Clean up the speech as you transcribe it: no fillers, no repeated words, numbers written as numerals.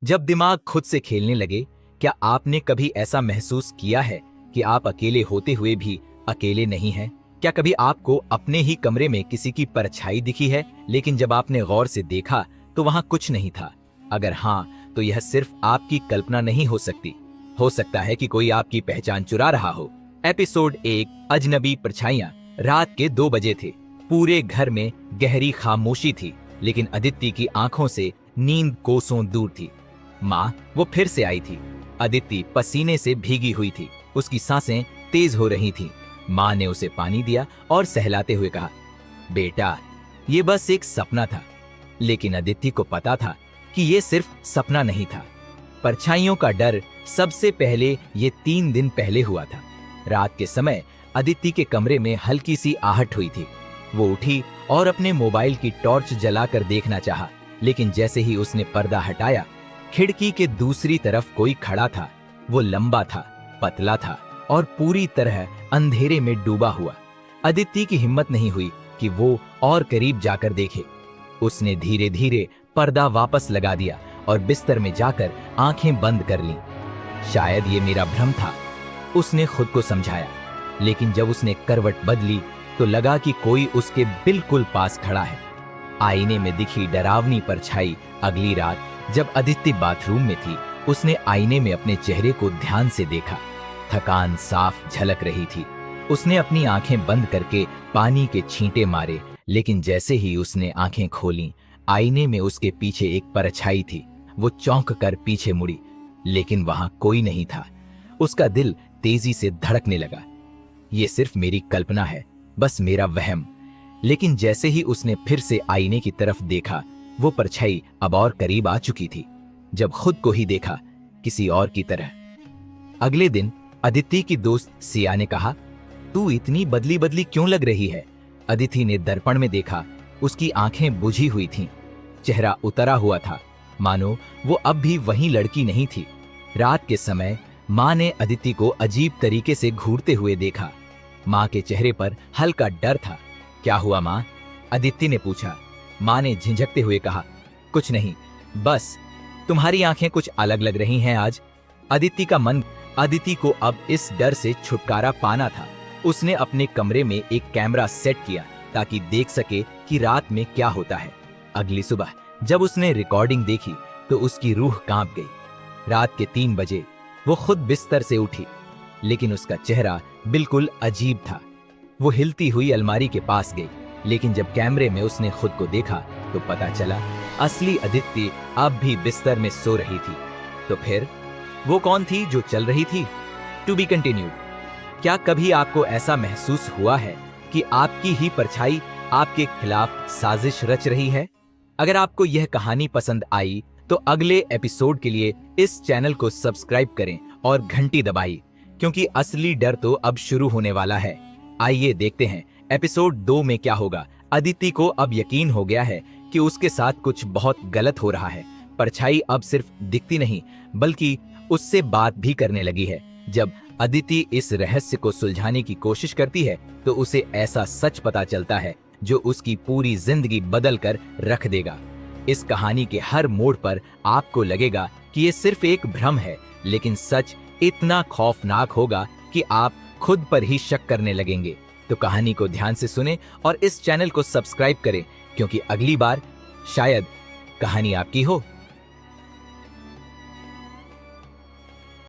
जब दिमाग खुद से खेलने लगे, क्या आपने कभी ऐसा महसूस किया है कि आप अकेले होते हुए भी अकेले नहीं हैं? क्या कभी आपको अपने ही कमरे में किसी की परछाई दिखी है, लेकिन जब आपने गौर से देखा तो वहां कुछ नहीं था? अगर हाँ, तो यह सिर्फ आपकी कल्पना नहीं हो सकती। हो सकता है कि कोई आपकी पहचान चुरा रहा हो। एपिसोड 1, अजनबी परछाइयां। रात के 2 बजे थे। पूरे घर में गहरी खामोशी थी, लेकिन अदिति की आंखों से नींद कोसों दूर थी। माँ वो फिर से आई थी। अदिति पसीने से भीगी हुई थी, उसकी सांसें तेज हो रही थीं। माँ ने उसे पानी दिया और सहलाते हुए कहा, बेटा, ये बस एक सपना था। लेकिन अदिति को पता था कि ये सिर्फ सपना नहीं था। परछाइयों का डर सबसे पहले ये 3 दिन पहले हुआ था। रात के समय अदिति के कमरे में हल्की सी आहट हुई थी। वो उठी और अपने मोबाइल की टॉर्च जलाकर देखना चाहा, लेकिन जैसे ही उसने पर्दा हटाया, खिड़की के दूसरी तरफ कोई खड़ा था। वो लंबा था, पतला था और पूरी तरह अंधेरे में डूबा हुआ। अदिति की हिम्मत नहीं हुई कि वो और करीब जाकर देखे। उसने धीरे धीरे पर्दा वापस लगा दिया और बिस्तर में जाकर आंखें बंद कर लीं। शायद ये मेरा भ्रम था, उसने खुद को समझाया। लेकिन जब उसने करवट बदली तो लगा कि कोई उसके बिल्कुल पास खड़ा है। आईने में दिखी डरावनी परछाई। अगली रात जब अदिति बाथरूम में थी, उसने आईने में अपने चेहरे को ध्यान से देखा। थकान साफ झलक रही थी। उसने अपनी आंखें बंद करके पानी के छींटे मारे, लेकिन जैसे ही उसने आंखें खोलीं, आईने में उसके पीछे एक परछाई थी। वो चौंक कर पीछे मुड़ी, लेकिन वहां कोई नहीं था। उसका दिल तेजी से धड़कने लगा। ये सिर्फ मेरी कल्पना है, बस मेरा वहम। लेकिन जैसे ही उसने फिर से आईने की तरफ देखा, वो परछाई अब और करीब आ चुकी थी। जब खुद को ही देखा, किसी और की तरह। अगले दिन अदिति की दोस्त सिया ने कहा, तू इतनी बदली बदली क्यों लग रही है? अदिति ने दर्पण में देखा। उसकी आंखें बुझी हुई थीं, चेहरा उतरा हुआ था, मानो वो अब भी वही लड़की नहीं थी। रात के समय माँ ने अदिति को अजीब तरीके से घूरते हुए देखा। माँ के चेहरे पर हल्का डर था। क्या हुआ माँ? अदिति ने पूछा। माँ ने झिझकते हुए कहा, कुछ नहीं, बस तुम्हारी आंखें कुछ अलग लग रही हैं आज। अदिति को अब इस डर से छुटकारा पाना था। उसने अपने कमरे में एक कैमरा सेट किया ताकि देख सके कि रात में क्या होता है। अगली सुबह जब उसने रिकॉर्डिंग देखी तो उसकी रूह कांप गई। रात के 3 बजे वो खुद बिस्तर से उठी, लेकिन उसका चेहरा बिल्कुल अजीब था। वो हिलती हुई अलमारी के पास गई, लेकिन जब कैमरे में उसने खुद को देखा तो पता चला असली अदिति अब भी बिस्तर में सो रही थी। तो फिर वो कौन थी जो चल रही थी? To be continued. क्या कभी आपको ऐसा महसूस हुआ है कि आपकी ही परछाई आपके खिलाफ साजिश रच रही है? अगर आपको यह कहानी पसंद आई तो अगले एपिसोड के लिए इस चैनल को सब्सक्राइब करें और घंटी दबाइए, क्योंकि असली डर तो अब शुरू होने वाला है। आइए देखते हैं एपिसोड 2 में क्या होगा। अदिति को अब यकीन हो गया है कि उसके साथ कुछ बहुत गलत हो रहा है। परछाई अब सिर्फ दिखती नहीं, बल्कि उससे बात भी करने लगी है। जब अदिति इस रहस्य को सुलझाने की कोशिश करती है तो उसे ऐसा सच पता चलता है जो उसकी पूरी जिंदगी बदल कर रख देगा। इस कहानी के हर मोड़ पर आपको लगेगा कि ये सिर्फ एक भ्रम है, लेकिन सच इतना खौफनाक होगा कि आप खुद पर ही शक करने लगेंगे। तो कहानी को ध्यान से सुने और इस चैनल को सब्सक्राइब करें, क्योंकि अगली बार शायद कहानी आपकी हो।